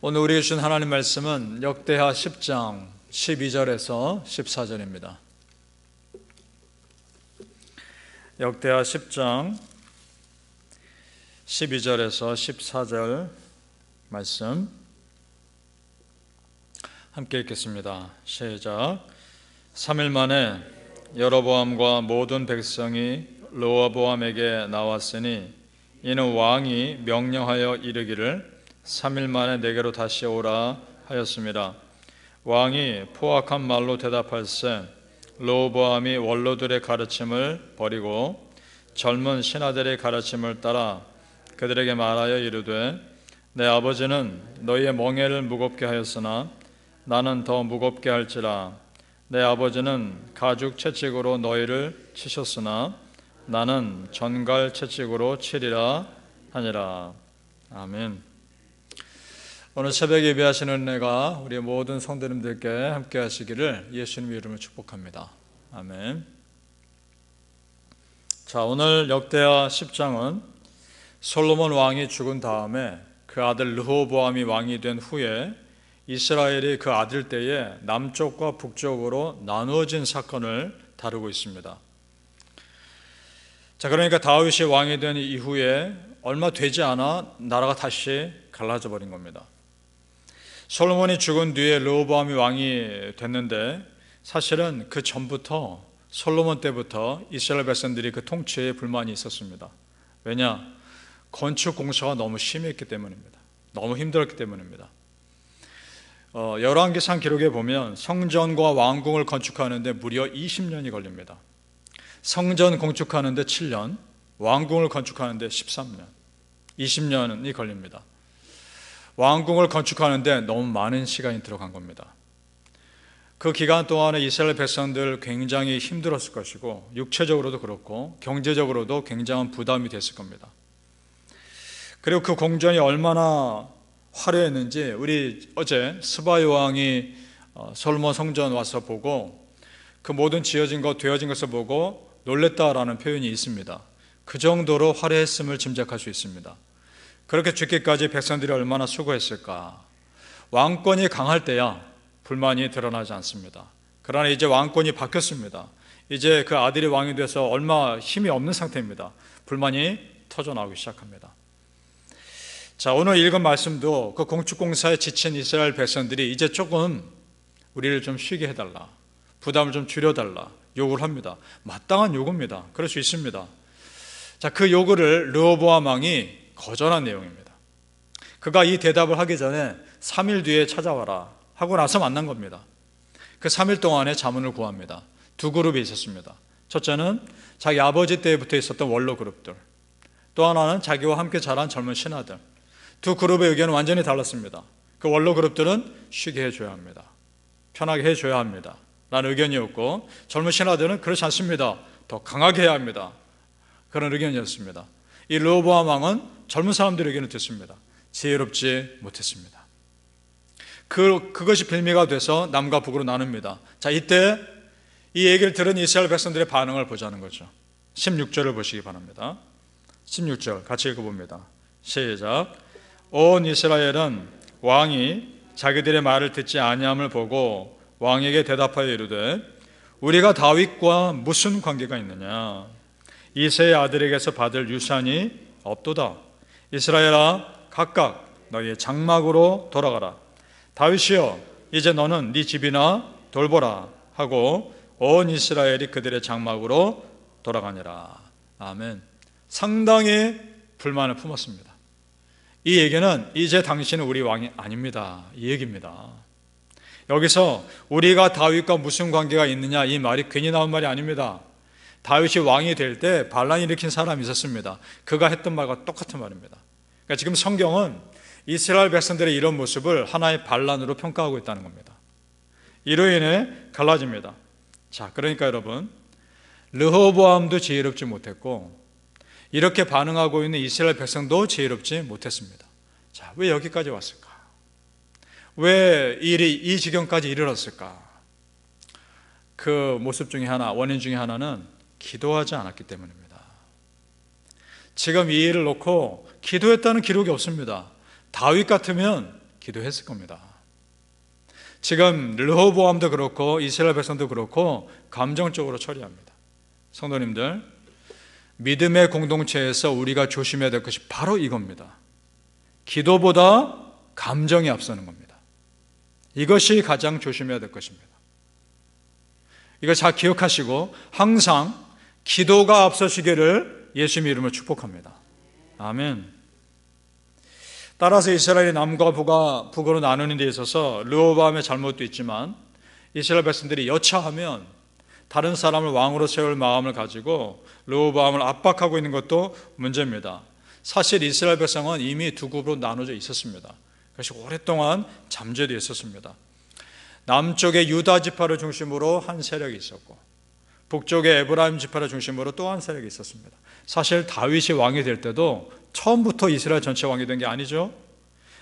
오늘 우리에게 주신 하나님 말씀은 역대하 10장 12절에서 14절입니다. 역대하 10장 12절에서 14절 말씀 함께 읽겠습니다. 시작. 3일 만에 여로보암과 모든 백성이 르호보암에게 나왔으니 이는 왕이 명령하여 이르기를 3일 만에 내게로 다시 오라 하였습니다. 왕이 포악한 말로 대답할세 르호보암이 원로들의 가르침을 버리고 젊은 신하들의 가르침을 따라 그들에게 말하여 이르되 내 아버지는 너희의 멍에를 무겁게 하였으나 나는 더 무겁게 할지라. 내 아버지는 가죽 채찍으로 너희를 치셨으나 나는 전갈 채찍으로 치리라 하니라. 아멘. 오늘 새벽 예배하시는 은혜가 우리 모든 성도님들께 함께 하시기를 예수님의 이름으로 축복합니다. 아멘. 자, 오늘 역대하 10장은 솔로몬 왕이 죽은 다음에 그 아들 르호보암이 왕이 된 후에 이스라엘이 그 아들 때에 남쪽과 북쪽으로 나누어진 사건을 다루고 있습니다. 자, 그러니까 다윗이 왕이 된 이후에 얼마 되지 않아 나라가 다시 갈라져 버린 겁니다. 솔로몬이 죽은 뒤에 르호보암이 왕이 됐는데 사실은 그 전부터 솔로몬 때부터 이스라엘 백성들이 그 통치에 불만이 있었습니다. 왜냐? 건축 공사가 너무 심했기 때문입니다. 너무 힘들었기 때문입니다. 열왕기상 기록에 보면 성전과 왕궁을 건축하는데 무려 20년이 걸립니다. 성전 건축하는데 7년, 왕궁을 건축하는데 13년, 20년이 걸립니다. 왕궁을 건축하는데 너무 많은 시간이 들어간 겁니다. 그 기간 동안에 이스라엘 백성들 굉장히 힘들었을 것이고 육체적으로도 그렇고 경제적으로도 굉장한 부담이 됐을 겁니다. 그리고 그 공전이 얼마나 화려했는지 우리 어제 스바 여왕이 솔로몬 성전 와서 보고 그 모든 지어진 것 되어진 것을 보고 놀랬다라는 표현이 있습니다. 그 정도로 화려했음을 짐작할 수 있습니다. 그렇게 죽기까지 백성들이 얼마나 수고했을까. 왕권이 강할 때야 불만이 드러나지 않습니다. 그러나 이제 왕권이 바뀌었습니다. 이제 그 아들이 왕이 돼서 얼마 힘이 없는 상태입니다. 불만이 터져나오기 시작합니다. 자, 오늘 읽은 말씀도 그 건축공사에 지친 이스라엘 백성들이 이제 조금 우리를 좀 쉬게 해달라, 부담을 좀 줄여달라 요구를 합니다. 마땅한 요구입니다. 그럴 수 있습니다. 자, 그 요구를 르호보암 왕이 거절한 내용입니다. 그가 이 대답을 하기 전에 3일 뒤에 찾아와라 하고 나서 만난 겁니다. 그 3일 동안에 자문을 구합니다. 두 그룹이 있었습니다. 첫째는 자기 아버지 때부터 있었던 원로 그룹들, 또 하나는 자기와 함께 자란 젊은 신하들. 두 그룹의 의견은 완전히 달랐습니다. 그 원로 그룹들은 쉬게 해줘야 합니다. 편하게 해줘야 합니다 라는 의견이었고, 젊은 신하들은 그렇지 않습니다. 더 강하게 해야 합니다. 그런 의견이었습니다. 이 르호보암 왕은 젊은 사람들의 의견을 듣습니다. 지혜롭지 못했습니다. 그것이 빌미가 돼서 남과 북으로 나눕니다. 자, 이때 이 얘기를 들은 이스라엘 백성들의 반응을 보자는 거죠. 16절을 보시기 바랍니다. 16절 같이 읽어봅니다. 시작. 온 이스라엘은 왕이 자기들의 말을 듣지 아니함을 보고 왕에게 대답하여 이르되 우리가 다윗과 무슨 관계가 있느냐? 이새의 아들에게서 받을 유산이 없도다. 이스라엘아, 각각 너희의 장막으로 돌아가라. 다윗이여, 이제 너는 네 집이나 돌보라 하고 온 이스라엘이 그들의 장막으로 돌아가니라. 아멘. 상당히 불만을 품었습니다. 이 얘기는 이제 당신은 우리 왕이 아닙니다, 이 얘기입니다. 여기서 우리가 다윗과 무슨 관계가 있느냐, 이 말이 괜히 나온 말이 아닙니다. 다윗이 왕이 될 때 반란 일으킨 사람이 있었습니다. 그가 했던 말과 똑같은 말입니다. 그러니까 지금 성경은 이스라엘 백성들의 이런 모습을 하나의 반란으로 평가하고 있다는 겁니다. 이로 인해 갈라집니다. 자, 그러니까 여러분, 르호보암도 지혜롭지 못했고 이렇게 반응하고 있는 이스라엘 백성도 지혜롭지 못했습니다. 자, 왜 여기까지 왔을까? 왜 이 지경까지 이르렀을까? 그 모습 중에 하나, 원인 중에 하나는 기도하지 않았기 때문입니다. 지금 이 일을 놓고 기도했다는 기록이 없습니다. 다윗 같으면 기도했을 겁니다. 지금 르호보암도 그렇고 이스라엘 백성도 그렇고 감정적으로 처리합니다. 성도님들, 믿음의 공동체에서 우리가 조심해야 될 것이 바로 이겁니다. 기도보다 감정이 앞서는 겁니다. 이것이 가장 조심해야 될 것입니다. 이거 잘 기억하시고 항상 기도가 앞서시기를 예수님의 이름으로 축복합니다. 아멘. 따라서 이스라엘이 남과 북으로 나누는 데 있어서 르호보암의 잘못도 있지만 이스라엘 백성들이 여차하면 다른 사람을 왕으로 세울 마음을 가지고 르호보암을 압박하고 있는 것도 문제입니다. 사실 이스라엘 백성은 이미 두 그룹으로 나눠져 있었습니다. 그것이 오랫동안 잠재되어 있었습니다. 남쪽의 유다 지파를 중심으로 한 세력이 있었고 북쪽의 에브라임 지파를 중심으로 또 한 세력이 있었습니다. 사실 다윗이 왕이 될 때도 처음부터 이스라엘 전체 왕이 된 게 아니죠.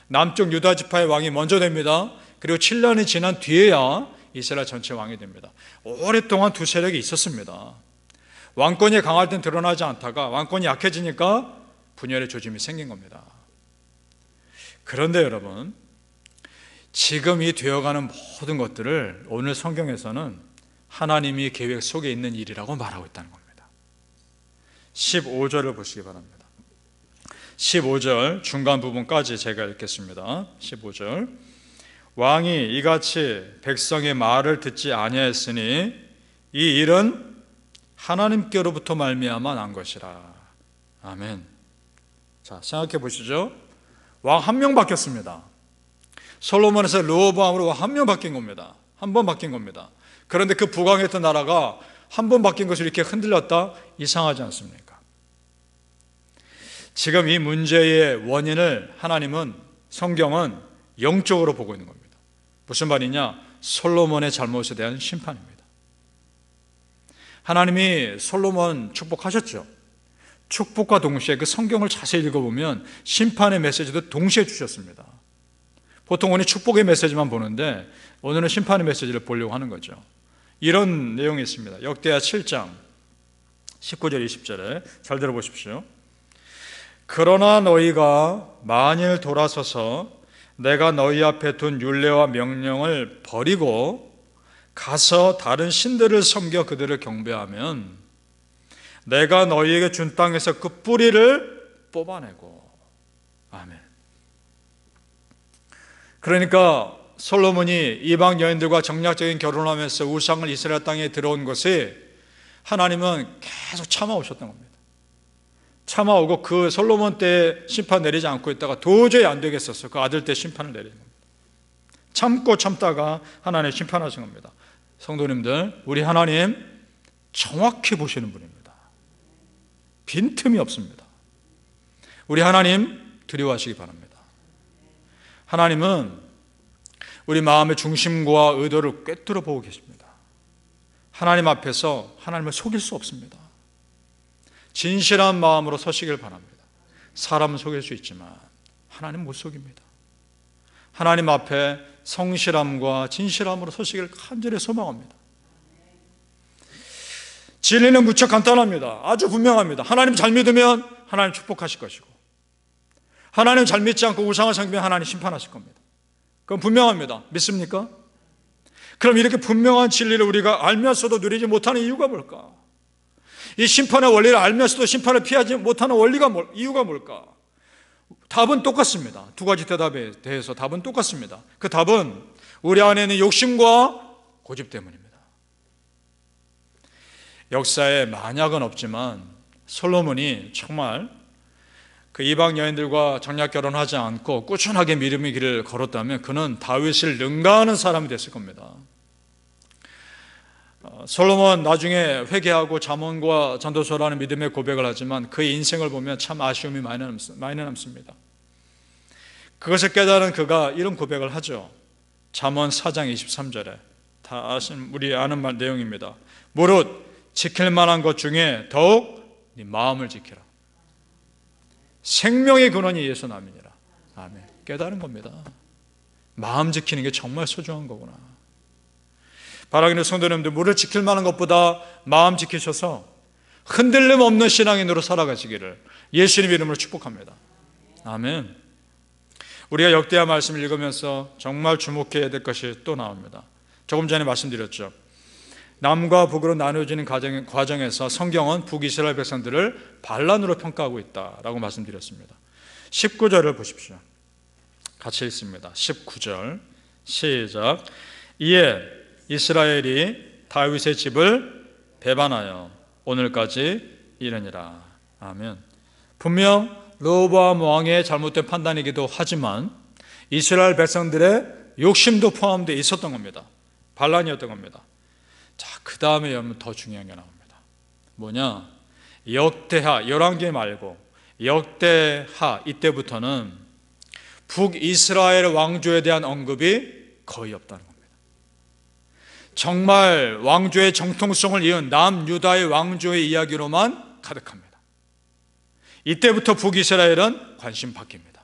남쪽 유다 지파의 왕이 먼저 됩니다. 그리고 7년이 지난 뒤에야 이스라엘 전체 왕이 됩니다. 오랫동안 두 세력이 있었습니다. 왕권이 강할 땐 드러나지 않다가 왕권이 약해지니까 분열의 조짐이 생긴 겁니다. 그런데 여러분, 지금 이 되어가는 모든 것들을 오늘 성경에서는 하나님이 계획 속에 있는 일이라고 말하고 있다는 겁니다. 15절을 보시기 바랍니다. 15절 중간 부분까지 제가 읽겠습니다. 15절, 왕이 이같이 백성의 말을 듣지 아니하였으니 이 일은 하나님께로부터 말미암아 난 것이라. 아멘. 자, 생각해 보시죠. 왕 한 명 바뀌었습니다. 솔로몬에서 르호보암으로 왕 한 명 바뀐 겁니다. 한 번 바뀐 겁니다. 그런데 그 부강했던 나라가 한 번 바뀐 것을 이렇게 흔들렸다? 이상하지 않습니까? 지금 이 문제의 원인을 하나님은, 성경은 영적으로 보고 있는 겁니다. 무슨 말이냐? 솔로몬의 잘못에 대한 심판입니다. 하나님이 솔로몬 축복하셨죠. 축복과 동시에 그 성경을 자세히 읽어보면 심판의 메시지도 동시에 주셨습니다. 보통 오늘 축복의 메시지만 보는데 오늘은 심판의 메시지를 보려고 하는 거죠. 이런 내용이 있습니다. 역대하 7장 19절 20절에 잘 들어보십시오. 그러나 너희가 만일 돌아서서 내가 너희 앞에 둔 율례와 명령을 버리고 가서 다른 신들을 섬겨 그들을 경배하면 내가 너희에게 준 땅에서 그 뿌리를 뽑아내고. 아멘. 그러니까 솔로몬이 이방 여인들과 정략적인 결혼을 하면서 우상을 이스라엘 땅에 들어온 것이 하나님은 계속 참아오셨던 겁니다. 참아오고 그 솔로몬 때 심판 내리지 않고 있다가 도저히 안 되겠어서 그 아들 때 심판을 내리는 겁니다. 참고 참다가 하나님 심판하신 겁니다. 성도님들, 우리 하나님 정확히 보시는 분입니다. 빈틈이 없습니다. 우리 하나님 두려워하시기 바랍니다. 하나님은 우리 마음의 중심과 의도를 꿰뚫어 보고 계십니다. 하나님 앞에서 하나님을 속일 수 없습니다. 진실한 마음으로 서시길 바랍니다. 사람은 속일 수 있지만 하나님 못 속입니다. 하나님 앞에 성실함과 진실함으로 서시길 간절히 소망합니다. 진리는 무척 간단합니다. 아주 분명합니다. 하나님 잘 믿으면 하나님 축복하실 것이고 하나님 잘 믿지 않고 우상을 섬기면 하나님 심판하실 겁니다. 그건 분명합니다. 믿습니까? 그럼 이렇게 분명한 진리를 우리가 알면서도 누리지 못하는 이유가 뭘까? 이 심판의 원리를 알면서도 심판을 피하지 못하는 이유가 뭘까? 답은 똑같습니다. 두 가지 대답에 대해서 답은 똑같습니다. 그 답은 우리 안에 있는 욕심과 고집 때문입니다. 역사에 만약은 없지만 솔로몬이 정말 그 이방 여인들과 정략 결혼하지 않고 꾸준하게 믿음의 길을 걸었다면 그는 다윗을 능가하는 사람이 됐을 겁니다. 솔로몬 나중에 회개하고 잠언과 전도서라는 믿음의 고백을 하지만 그의 인생을 보면 참 아쉬움이 많이 남습니다. 그것을 깨달은 그가 이런 고백을 하죠. 잠언 4장 23절에 다 우리 아는 내용입니다. 무릇 지킬 만한 것 중에 더욱 네 마음을 지키라. 생명의 근원이 예수 남이니라. 아멘. 깨달은 겁니다. 마음 지키는 게 정말 소중한 거구나. 바라기는 성도님들, 물을 지킬 만한 것보다 마음 지키셔서 흔들림 없는 신앙인으로 살아가시기를 예수님 이름으로 축복합니다. 아멘. 우리가 역대하 말씀을 읽으면서 정말 주목해야 될 것이 또 나옵니다. 조금 전에 말씀드렸죠. 남과 북으로 나누어지는 과정에서 성경은 북이스라엘 백성들을 반란으로 평가하고 있다라고 말씀드렸습니다. 19절을 보십시오. 같이 읽습니다. 19절 시작. 이에 이스라엘이 다윗의 집을 배반하여 오늘까지 이르니라. 아멘. 분명 르호보암 왕의 잘못된 판단이기도 하지만 이스라엘 백성들의 욕심도 포함되어 있었던 겁니다. 반란이었던 겁니다. 자, 그 다음에 여러분 더 중요한 게 나옵니다. 뭐냐? 역대하, 열왕기 말고 역대하 이때부터는 북이스라엘 왕조에 대한 언급이 거의 없다는 겁니다. 정말 왕조의 정통성을 이은 남유다의 왕조의 이야기로만 가득합니다. 이때부터 북이스라엘은 관심 바뀝니다.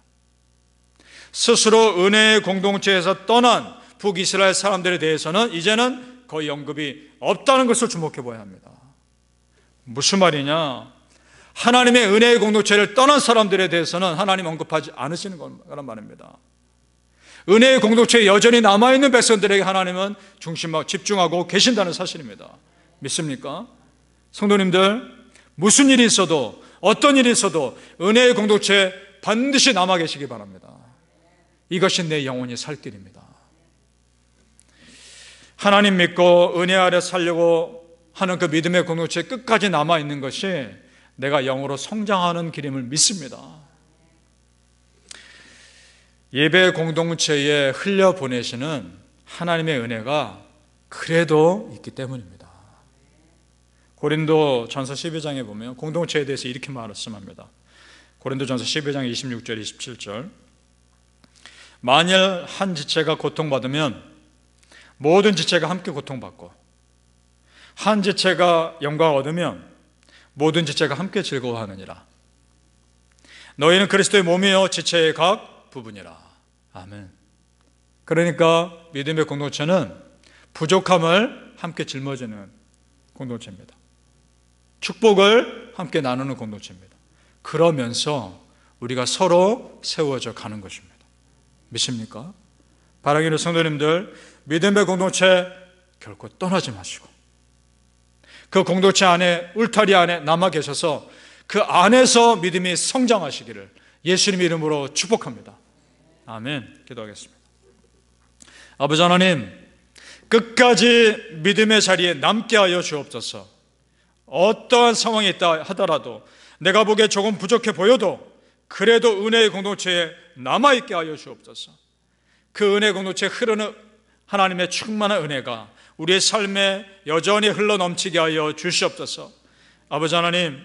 스스로 은혜의 공동체에서 떠난 북이스라엘 사람들에 대해서는 이제는 거의 언급이 없다는 것을 주목해 봐야 합니다. 무슨 말이냐? 하나님의 은혜의 공동체를 떠난 사람들에 대해서는 하나님 언급하지 않으시는 거란 말입니다. 은혜의 공동체에 여전히 남아있는 백성들에게 하나님은 집중하고 계신다는 사실입니다. 믿습니까? 성도님들, 무슨 일이 있어도 어떤 일이 있어도 은혜의 공동체에 반드시 남아 계시기 바랍니다. 이것이 내 영혼이 살 길입니다. 하나님 믿고 은혜 아래 살려고 하는 그 믿음의 공동체에 끝까지 남아있는 것이 내가 영으로 성장하는 길임을 믿습니다. 예배 공동체에 흘려보내시는 하나님의 은혜가 그래도 있기 때문입니다. 고린도 전서 12장에 보면 공동체에 대해서 이렇게 말씀합니다. 고린도 전서 12장 26절 27절 만일 한 지체가 고통받으면 모든 지체가 함께 고통받고 한 지체가 영광을 얻으면 모든 지체가 함께 즐거워하느니라. 너희는 그리스도의 몸이요 지체의 각 부분이라. 아멘. 그러니까 믿음의 공동체는 부족함을 함께 짊어지는 공동체입니다. 축복을 함께 나누는 공동체입니다. 그러면서 우리가 서로 세워져 가는 것입니다. 믿습니까? 바라기는 성도님들, 믿음의 공동체 결코 떠나지 마시고 그 공동체 안에, 울타리 안에 남아 계셔서 그 안에서 믿음이 성장하시기를 예수님 이름으로 축복합니다. 아멘. 기도하겠습니다. 아버지 하나님, 끝까지 믿음의 자리에 남게 하여 주옵소서. 어떠한 상황이 있다 하더라도 내가 보기에 조금 부족해 보여도 그래도 은혜의 공동체에 남아있게 하여 주옵소서. 그 은혜의 공동체에 흐르는 하나님의 충만한 은혜가 우리의 삶에 여전히 흘러넘치게 하여 주시옵소서. 아버지 하나님,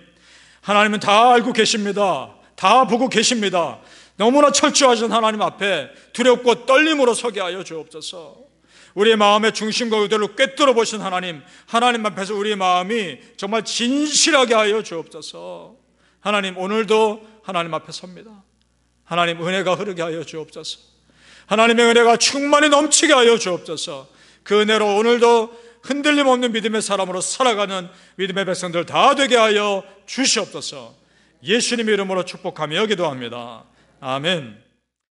하나님은 다 알고 계십니다. 다 보고 계십니다. 너무나 철저하신 하나님 앞에 두렵고 떨림으로 서게 하여 주옵소서. 우리의 마음의 중심과 의도를 꿰뚫어 보신 하나님, 하나님 앞에서 우리의 마음이 정말 진실하게 하여 주옵소서. 하나님, 오늘도 하나님 앞에 섭니다. 하나님, 은혜가 흐르게 하여 주옵소서. 하나님의 은혜가 충만히 넘치게 하여 주옵소서. 그 은혜로 오늘도 흔들림 없는 믿음의 사람으로 살아가는 믿음의 백성들 다 되게 하여 주시옵소서. 예수님의 이름으로 축복하며 기도합니다. 아멘.